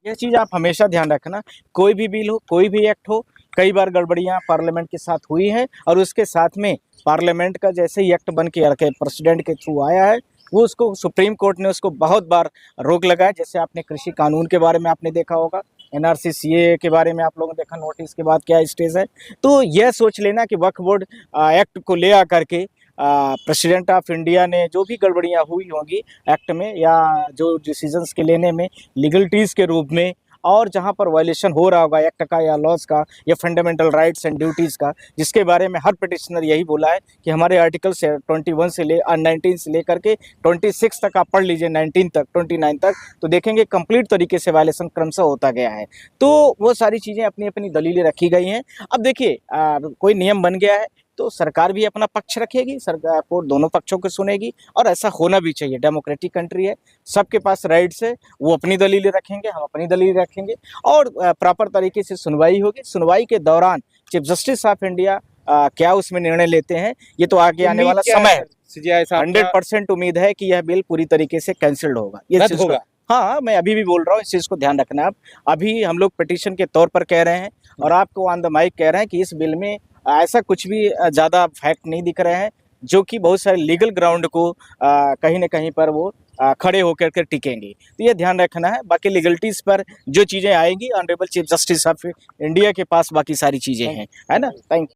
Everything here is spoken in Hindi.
यह चीज़ आप हमेशा ध्यान रखना, कोई भी बिल हो, कोई भी एक्ट हो, कई बार गड़बड़ियाँ पार्लियामेंट के साथ हुई हैं और उसके साथ में पार्लियामेंट का जैसे ही एक्ट बन के प्रेसिडेंट के थ्रू आया है, वो उसको सुप्रीम कोर्ट ने उसको बहुत बार रोक लगाया। जैसे आपने कृषि कानून के बारे में आपने देखा होगा, एनआरसी सीएए के बारे में आप लोगों ने देखा, नोटिस के बाद क्या स्टेज है। तो यह सोच लेना कि वक्फ बोर्ड एक्ट को ले आकर के प्रेसिडेंट ऑफ इंडिया ने जो भी गड़बड़ियाँ हुई होंगी एक्ट में या जो डिसीजंस के लेने में लीगलिटीज़ के रूप में, और जहाँ पर वायलेशन हो रहा होगा एक्ट का या लॉज का या फंडामेंटल राइट्स एंड ड्यूटीज़ का, जिसके बारे में हर पिटिशनर यही बोला है कि हमारे आर्टिकल से 21 से 19 से लेकर के 26 तक आप पढ़ लीजिए, 19 तक 29 तक, तो देखेंगे कंप्लीट तरीके से वायलेशन क्रमशः होता गया है। तो वो सारी चीज़ें अपनी अपनी दलीलें रखी गई हैं। अब देखिए कोई नियम बन गया है तो सरकार भी अपना पक्ष रखेगी, सरकार को दोनों पक्षों को सुनेगी और ऐसा होना भी चाहिए। डेमोक्रेटिक कंट्री है, सबके पास राइट्स है, वो अपनी दलीलें रखेंगे, हम अपनी दलील रखेंगे और प्रॉपर तरीके से सुनवाई होगी। सुनवाई के दौरान चीफ जस्टिस ऑफ इंडिया क्या उसमें निर्णय लेते हैं, ये तो आगे आने वाला समय है। 100% उम्मीद है कि यह बिल पूरी तरीके से कैंसिल्ड होगा, ये चीज होगा। हाँ, मैं अभी भी बोल रहा हूँ, इस चीज को ध्यान रखना। आप अभी हम लोग पिटीशन के तौर पर कह रहे हैं और आपको ऑन द माइक कह रहे हैं कि इस बिल में ऐसा कुछ भी ज्यादा फैक्ट नहीं दिख रहे हैं जो कि बहुत सारे लीगल ग्राउंड को कहीं ना कहीं पर वो खड़े होकर के टिकेंगे। तो ये ध्यान रखना है। बाकी लीगलिटीज पर जो चीजें आएंगी honourable chief justice of India के पास बाकी सारी चीजें हैं, है ना। Thank you.